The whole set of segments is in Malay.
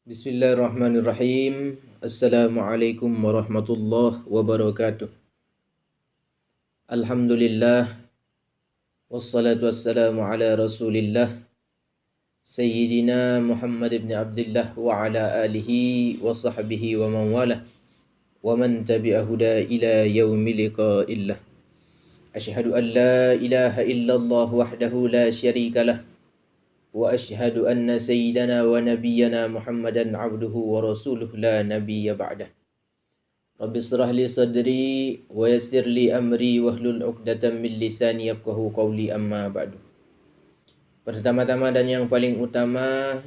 Bismillahirrahmanirrahim. Assalamualaikum warahmatullahi wabarakatuh. Alhamdulillah. Wassalatu wassalamu ala rasulillah. Sayyidina Muhammad ibn Abdullah wa ala alihi wa sahbihi wa man walah. Wa man tabi'a huda ila yaumi liqa'illah. Asyhadu an la ilaha illallah wahdahu la syarika lah. Wa asyhadu anna sayyidana wa nabiyyana Muhammadan abduhu wa rasuluh la nabiyya ba'dah. Rabbi israh li sadri wa yassir li amri wahlul 'uqdatam min lisani yafqahu qawli amma ba'du. Pertama-tama dan yang paling utama,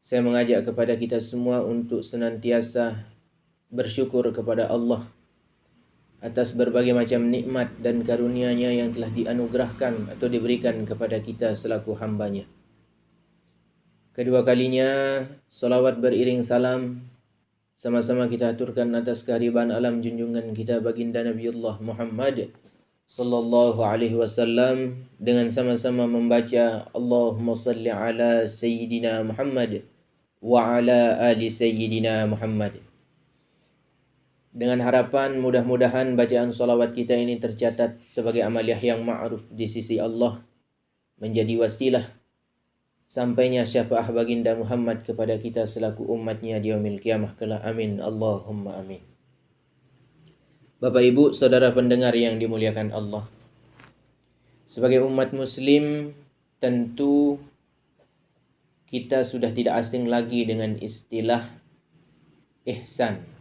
saya mengajak kepada kita semua untuk senantiasa bersyukur kepada Allah atas berbagai macam nikmat dan karunia-Nya yang telah dianugerahkan atau diberikan kepada kita selaku hamba-Nya. Kedua kalinya, salawat beriring salam sama-sama kita aturkan atas kehariban alam junjungan kita baginda Nabiullah Muhammad sallallahu alaihi wasallam dengan sama-sama membaca Allahumma salli ala sayyidina Muhammad wa ala ali sayyidina Muhammad. Dengan harapan mudah-mudahan bacaan salawat kita ini tercatat sebagai amaliyah yang ma'ruf di sisi Allah, menjadi wasilah sampainya syafaat baginda Muhammad kepada kita selaku umatnya di yaumil qiyamah kelak. Amin. Allahumma amin. Bapak Ibu, saudara pendengar yang dimuliakan Allah. Sebagai umat muslim, tentu kita sudah tidak asing lagi dengan istilah ihsan,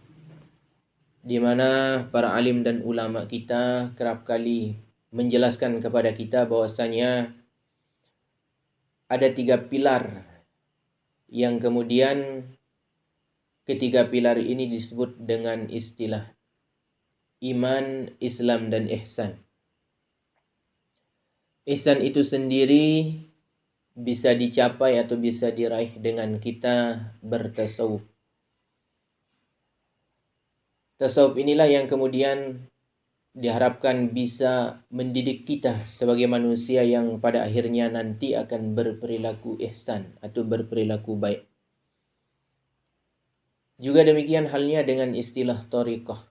di mana para alim dan ulama kita kerap kali menjelaskan kepada kita bahwasanya ada 3 pilar yang kemudian ketiga pilar ini disebut dengan istilah iman, Islam, dan ihsan. Ihsan itu sendiri bisa dicapai atau bisa diraih dengan kita bertasawuf. Tasawuf inilah yang kemudian diharapkan bisa mendidik kita sebagai manusia yang pada akhirnya nanti akan berperilaku ihsan atau berperilaku baik. Juga demikian halnya dengan istilah thariqah.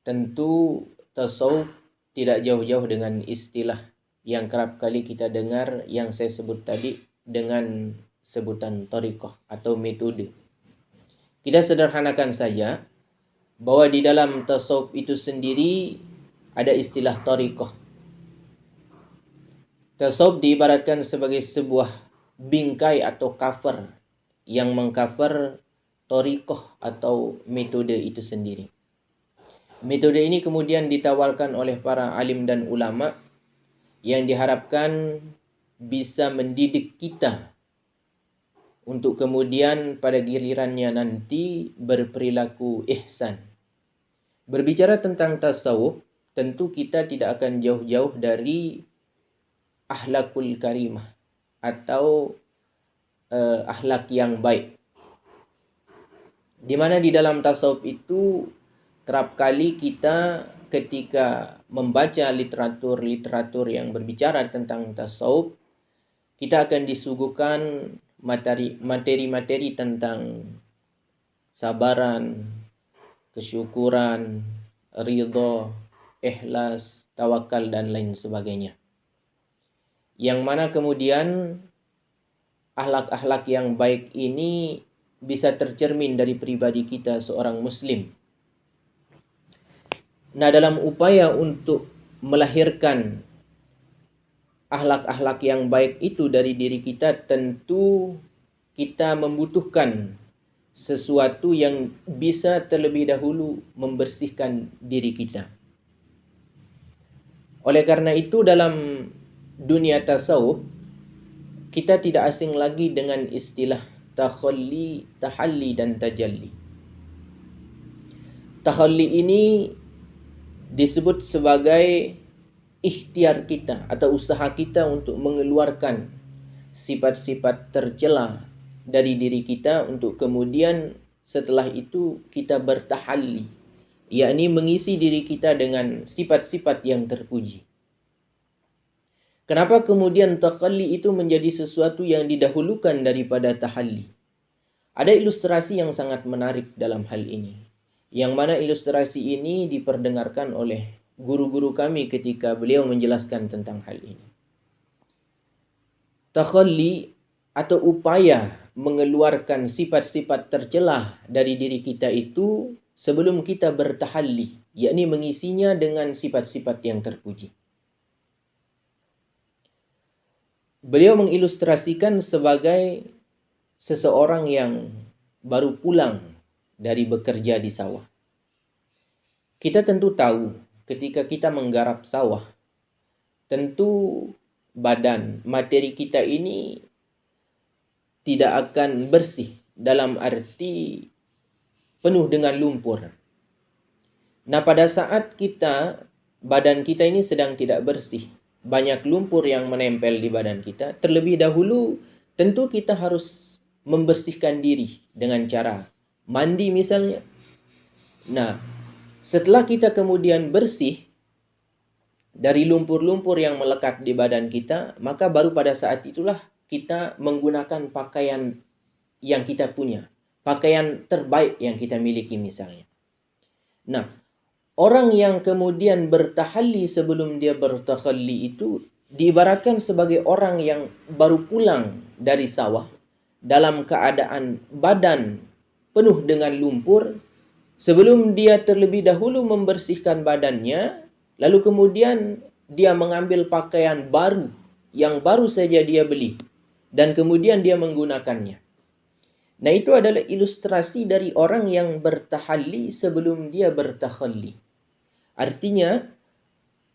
Tentu tasawuf tidak jauh-jauh dengan istilah yang kerap kali kita dengar yang saya sebut tadi dengan sebutan thariqah atau metode. Kita sederhanakan saja bahwa di dalam tasawuf itu sendiri ada istilah thariqah. Tasawuf diibaratkan sebagai sebuah bingkai atau cover yang mengcover thariqah atau metode itu sendiri. Metode ini kemudian ditawarkan oleh para alim dan ulama yang diharapkan bisa mendidik kita untuk kemudian pada gilirannya nanti berperilaku ihsan. Berbicara tentang tasawuf, tentu kita tidak akan jauh-jauh dari akhlakul karimah atau akhlak yang baik. Di mana di dalam tasawuf itu kerap kali kita ketika membaca literatur yang berbicara tentang tasawuf, kita akan disuguhkan materi-materi tentang sabaran, kesyukuran, ridha, ikhlas, tawakal, dan lain sebagainya. Yang mana kemudian akhlak-akhlak yang baik ini bisa tercermin dari pribadi kita seorang muslim. Nah, dalam upaya untuk melahirkan akhlak-akhlak yang baik itu dari diri kita, tentu kita membutuhkan sesuatu yang bisa terlebih dahulu membersihkan diri kita. Oleh karena itu dalam dunia tasawuf kita tidak asing lagi dengan istilah takhalli, tahalli, dan tajalli. Takhalli ini disebut sebagai ikhtiar kita atau usaha kita untuk mengeluarkan sifat-sifat tercela dari diri kita untuk kemudian setelah itu kita bertahalli, yakni mengisi diri kita dengan sifat-sifat yang terpuji. Kenapa kemudian takhalli itu menjadi sesuatu yang didahulukan daripada tahalli? Ada ilustrasi yang sangat menarik dalam hal ini, yang mana ilustrasi ini diperdengarkan oleh guru-guru kami ketika beliau menjelaskan tentang hal ini. Takhalli atau upaya mengeluarkan sifat-sifat tercelah dari diri kita itu sebelum kita bertahalli, yakni mengisinya dengan sifat-sifat yang terpuji. Beliau mengilustrasikan sebagai seseorang yang baru pulang dari bekerja di sawah. Kita tentu tahu ketika kita menggarap sawah, tentu badan materi kita ini tidak akan bersih dalam arti penuh dengan lumpur. Nah, pada saat badan kita ini sedang tidak bersih, banyak lumpur yang menempel di badan kita, terlebih dahulu tentu kita harus membersihkan diri dengan cara mandi misalnya. Nah, setelah kita kemudian bersih dari lumpur-lumpur yang melekat di badan kita, maka baru pada saat itulah kita menggunakan pakaian yang kita punya, pakaian terbaik yang kita miliki misalnya. Nah, orang yang kemudian bertahalli sebelum dia bertakhalli itu diibaratkan sebagai orang yang baru pulang dari sawah dalam keadaan badan penuh dengan lumpur, sebelum dia terlebih dahulu membersihkan badannya, lalu kemudian dia mengambil pakaian baru yang baru saja dia beli dan kemudian dia menggunakannya. Nah, itu adalah ilustrasi dari orang yang bertahalli sebelum dia bertakhalli. Artinya,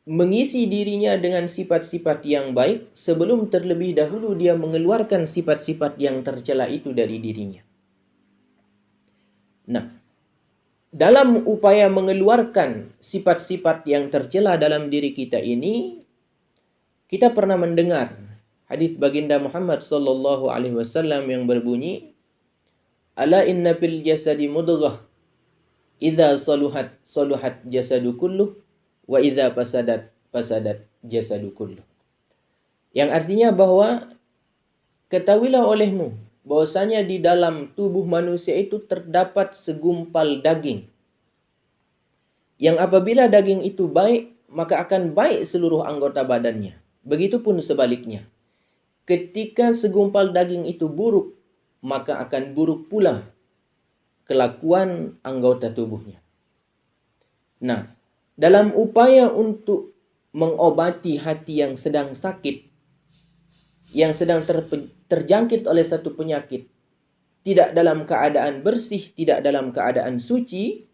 mengisi dirinya dengan sifat-sifat yang baik sebelum terlebih dahulu dia mengeluarkan sifat-sifat yang tercela itu dari dirinya. Nah, dalam upaya mengeluarkan sifat-sifat yang tercela dalam diri kita ini, kita pernah mendengar hadis baginda Muhammad sallallahu alaihi wasallam yang berbunyi, "Ala inna fil jasadi mudghah, idza saluhat jasadu kulluh, wa idza fasadat jasadu kulluh." Yang artinya bahwa ketahuilah olehmu bahwasanya di dalam tubuh manusia itu terdapat segumpal daging, yang apabila daging itu baik, maka akan baik seluruh anggota badannya. Begitupun sebaliknya. Ketika segumpal daging itu buruk, maka akan buruk pula kelakuan anggota tubuhnya. Nah, dalam upaya untuk mengobati hati yang sedang sakit, yang sedang terjangkit oleh satu penyakit, tidak dalam keadaan bersih, tidak dalam keadaan suci,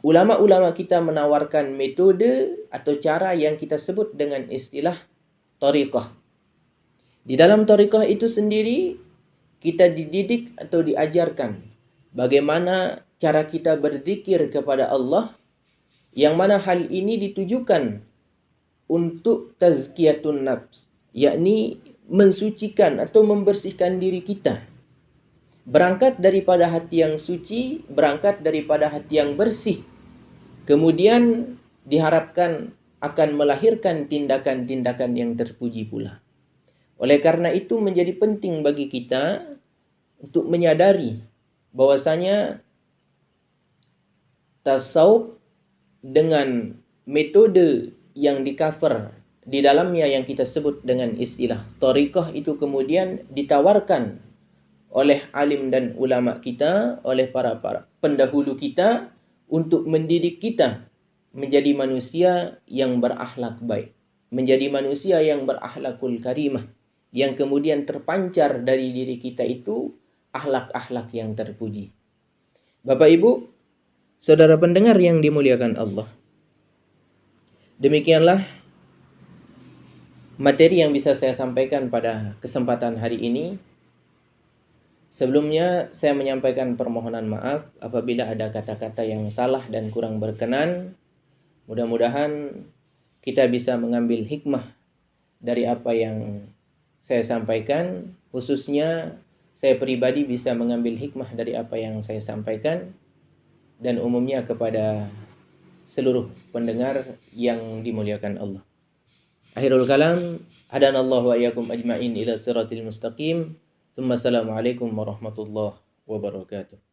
ulama-ulama kita menawarkan metode atau cara yang kita sebut dengan istilah thariqah. Di dalam thariqah itu sendiri, kita dididik atau diajarkan bagaimana cara kita berzikir kepada Allah, yang mana hal ini ditujukan untuk tazkiyatun nafs, yakni mensucikan atau membersihkan diri kita. Berangkat daripada hati yang suci, berangkat daripada hati yang bersih, kemudian diharapkan akan melahirkan tindakan-tindakan yang terpuji pula. Oleh karena itu menjadi penting bagi kita untuk menyadari bahwasanya tasawuf dengan metode yang di-cover di dalamnya yang kita sebut dengan istilah thariqah itu kemudian ditawarkan oleh alim dan ulama kita, oleh para pendahulu kita untuk mendidik kita menjadi manusia yang berakhlak baik, menjadi manusia yang berakhlakul karimah, yang kemudian terpancar dari diri kita itu akhlak-akhlak yang terpuji. Bapak Ibu, saudara pendengar yang dimuliakan Allah, demikianlah materi yang bisa saya sampaikan pada kesempatan hari ini. Sebelumnya saya menyampaikan permohonan maaf apabila ada kata-kata yang salah dan kurang berkenan. Mudah-mudahan kita bisa mengambil hikmah dari apa yang saya sampaikan, khususnya saya pribadi bisa mengambil hikmah dari apa yang saya sampaikan, dan umumnya kepada seluruh pendengar yang dimuliakan Allah. Akhirul kalam, hadanallahu wa iyyakum ajma'in ila siratil mustaqim. Assalamualaikum warahmatullahi wabarakatuh.